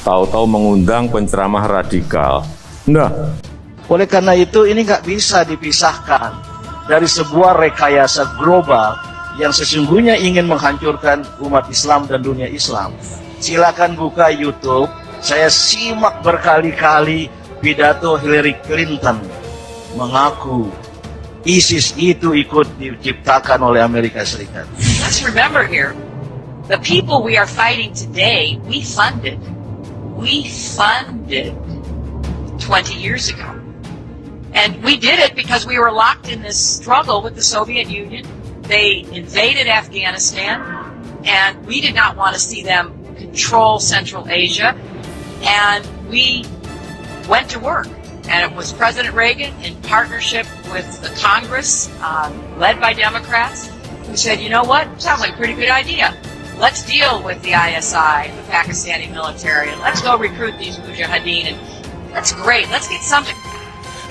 tahu-tahu mengundang penceramah radikal. Nah, oleh karena itu ini nggak bisa dipisahkan dari sebuah rekayasa global yang sesungguhnya ingin menghancurkan umat Islam dan dunia Islam. Silakan buka YouTube, saya simak berkali-kali pidato Hillary Clinton mengaku ISIS itu ikut diciptakan oleh Amerika Serikat. Let's remember here, the people we are fighting today, we funded 20 years ago. And we did it because we were locked in this struggle with the Soviet Union. They invaded Afghanistan, and we did not want to see them control Central Asia. And we went to work. And it was President Reagan in partnership with the Congress, led by Democrats, who said, you know what, sounds like a pretty good idea. Let's deal with the ISI, the Pakistani military, and let's go recruit these mujahideen. And that's great. Let's get something.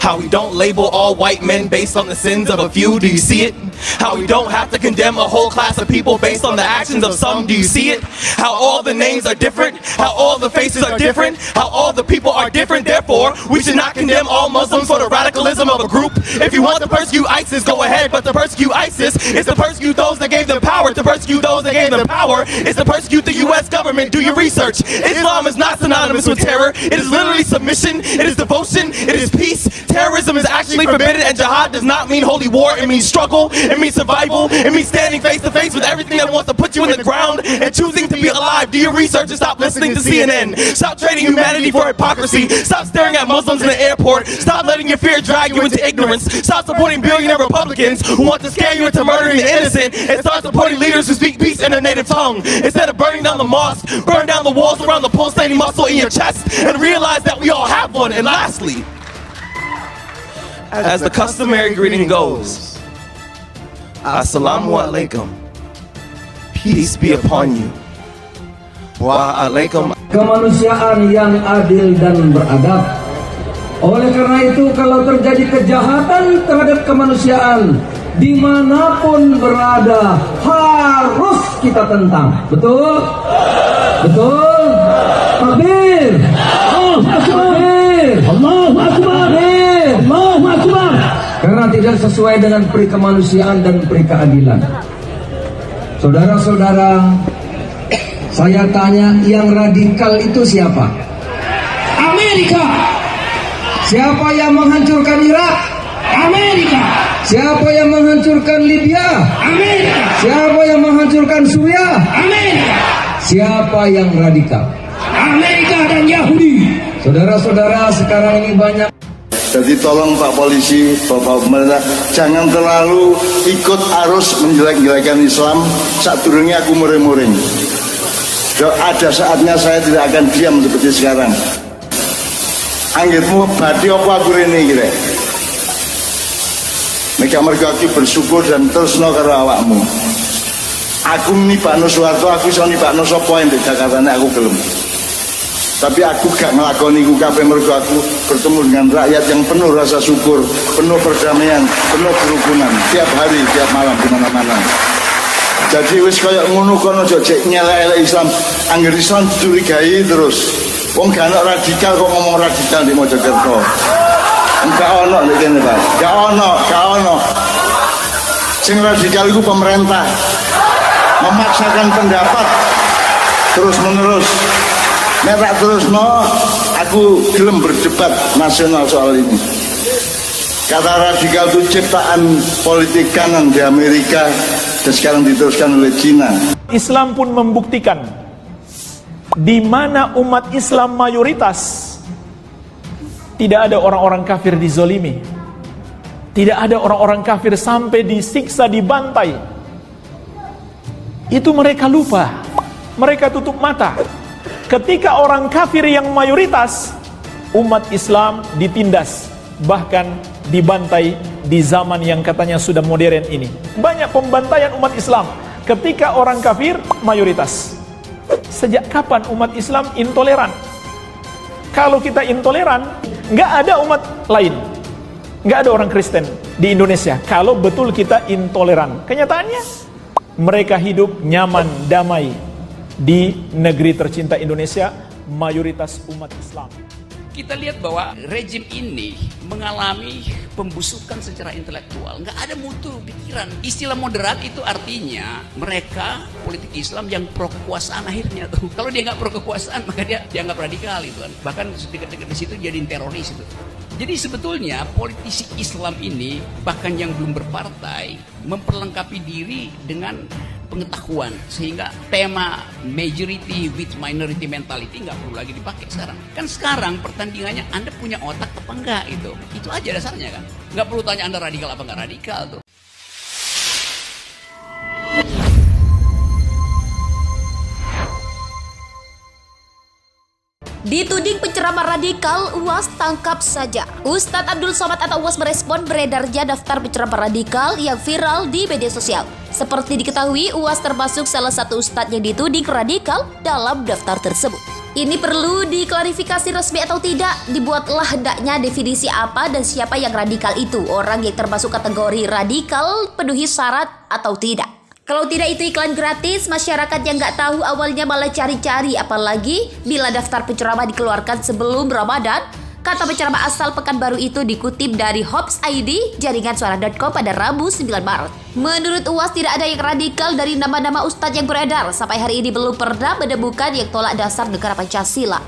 How we don't label all white men based on the sins of a few, do you see it? How we don't have to condemn a whole class of people based on the actions of some, do you see it? How all the names are different, how all the faces are different, how all the people are different, therefore we should not condemn all Muslims for the radicalism of a group. If you want to persecute ISIS, go ahead, but to persecute ISIS is to persecute those that gave them power. To persecute those that gave them power is to persecute the US government. Do your research. Islam is not synonymous with terror. It is literally submission, it is devotion, it is peace. Terrorism is actually forbidden, and jihad does not mean holy war. It means struggle, it means survival, it means standing face to face with everything that wants to put you in the ground and choosing to be alive. Do your research and stop listening to CNN. Stop trading humanity for hypocrisy. Stop staring at Muslims in the airport. Stop letting your fear drag you into ignorance. Stop supporting billionaire Republicans who want to scare you into murdering the innocent, and start supporting leaders who speak peace in their native tongue. Instead of burning down the mosque, burn down the walls around the pulsating muscle in your chest and realize that we all have one. And lastly, as the customary greeting goes, Assalamu alaikum, peace be upon you. Waalaikum. Kemanusiaan yang adil dan beradab. Oleh karena itu, kalau terjadi kejahatan terhadap kemanusiaan dimanapun berada, harus kita tentang. Betul? Betul? Takbir! Allahu Akbar! Allahu Akbar! Allahu Akbar! Karena tidak sesuai dengan peri kemanusiaan dan peri keadilan. Saudara-saudara, saya tanya, yang radikal itu siapa? Amerika. Siapa yang menghancurkan Irak? Amerika. Siapa yang menghancurkan Libya? Amerika. Siapa yang menghancurkan Suriah? Amerika. Siapa yang radikal? Amerika dan Yahudi. Saudara-saudara, sekarang ini banyak. Jadi tolong Pak Polisi, Bapak pemerintah, jangan terlalu ikut arus menjelek-jelekan Islam. Saat turunnya aku muring-muring. Ada saatnya saya tidak akan diam seperti sekarang. Anggitmu badi apa aku ini kira. Mereka aku bersyukur dan terus no karo awakmu. Aku nibakno Soeharto, aku iso nibakno sapa yang di Jakarta aku gelem. Tapi aku gak ngelakoni iku kabeh mergo aku bertemu dengan rakyat yang penuh rasa syukur, penuh perdamaian, penuh kerukunan tiap hari, tiap malam di mana-mana. Jadi wis kaya ngono kono aja jek nyelek Islam, anggere Islam dicurigai terus. Wong gak ono radikal kok ngomong radikal di Mojokerto. Enggak ono nek kene, Pak. Gak ono. Sing radikal iku pemerintah. Memaksakan pendapat terus-menerus. Nek tak terusno, aku gelem berdebat nasional soal ini. Kata radikal itu ciptaan politik kanan di Amerika dan sekarang diteruskan oleh Cina. Islam pun membuktikan di mana umat Islam mayoritas tidak ada orang-orang kafir dizolimi, tidak ada orang-orang kafir sampai disiksa, dibantai. Itu mereka lupa, mereka tutup mata. Ketika orang kafir yang mayoritas, umat Islam ditindas, bahkan dibantai di zaman yang katanya sudah modern ini. Banyak pembantaian umat Islam ketika orang kafir mayoritas. Sejak kapan umat Islam intoleran? Kalau kita intoleran, nggak ada umat lain, nggak ada orang Kristen di Indonesia. Kalau betul kita intoleran, kenyataannya mereka hidup nyaman, damai di negeri tercinta Indonesia, mayoritas umat Islam. Kita lihat bahwa rejim ini mengalami pembusukan secara intelektual. Nggak ada mutu pikiran. Istilah moderat itu artinya mereka politik Islam yang pro kekuasaan akhirnya tuh. Kalau dia nggak pro kekuasaan maka dia dianggap radikal itu kan. Bahkan dekat-dekat di situ jadi teroris itu. Jadi sebetulnya politisi Islam ini bahkan yang belum berpartai memperlengkapi diri dengan pengetahuan sehingga tema majority with minority mentality nggak perlu lagi dipakai sekarang. Kan sekarang pertandingannya Anda punya otak apa enggak itu aja dasarnya kan. Nggak perlu tanya Anda radikal apa nggak radikal tuh. Dituding penceramah radikal, UAS tangkap saja. Ustadz Abdul Somad atau UAS merespon beredarnya daftar penceramah radikal yang viral di media sosial. Seperti diketahui, UAS termasuk salah satu ustadz yang dituding radikal dalam daftar tersebut. Ini perlu diklarifikasi resmi atau tidak, dibuatlah hendaknya definisi apa dan siapa yang radikal itu. Orang yang termasuk kategori radikal penuhi syarat atau tidak. Kalau tidak itu iklan gratis, masyarakat yang nggak tahu awalnya malah cari-cari. Apalagi bila daftar penceramah dikeluarkan sebelum Ramadan. Kata penceramah asal Pekanbaru itu dikutip dari Hops ID, jaringan suara.com pada Rabu 9 Maret. Menurut UAS tidak ada yang radikal dari nama-nama ustadz yang beredar. Sampai hari ini belum pernah menemukan yang tolak dasar negara Pancasila.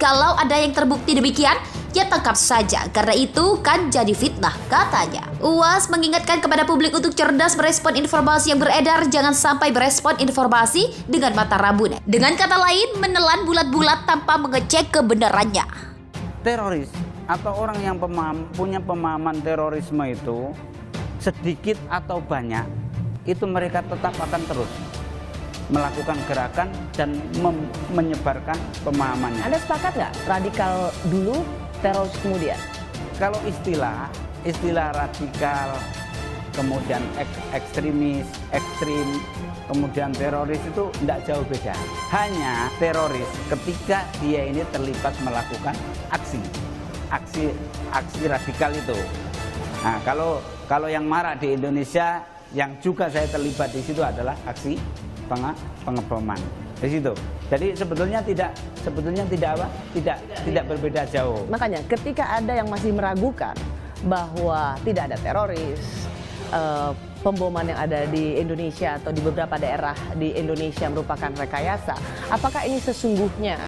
Kalau ada yang terbukti demikian, ya tangkap saja, karena itu kan jadi fitnah, katanya. UAS mengingatkan kepada publik untuk cerdas merespon informasi yang beredar, jangan sampai merespon informasi dengan mata rabun. Dengan kata lain, menelan bulat-bulat tanpa mengecek kebenarannya. Teroris atau orang yang punya pemahaman terorisme itu, sedikit atau banyak, itu mereka tetap akan terus melakukan gerakan dan menyebarkan pemahamannya. Anda sepakat nggak radikal dulu, teroris kemudian? Kalau istilah radikal, kemudian ekstremis, ekstrim, kemudian teroris itu tidak jauh beda. Hanya teroris ketika dia ini terlibat melakukan aksi radikal itu. Nah, kalau yang marak di Indonesia yang juga saya terlibat di situ adalah aksi pengeboman di situ. Jadi sebetulnya tidak berbeda jauh. Makanya ketika ada yang masih meragukan bahwa tidak ada teroris, pemboman yang ada di Indonesia atau di beberapa daerah di Indonesia merupakan rekayasa, apakah ini sesungguhnya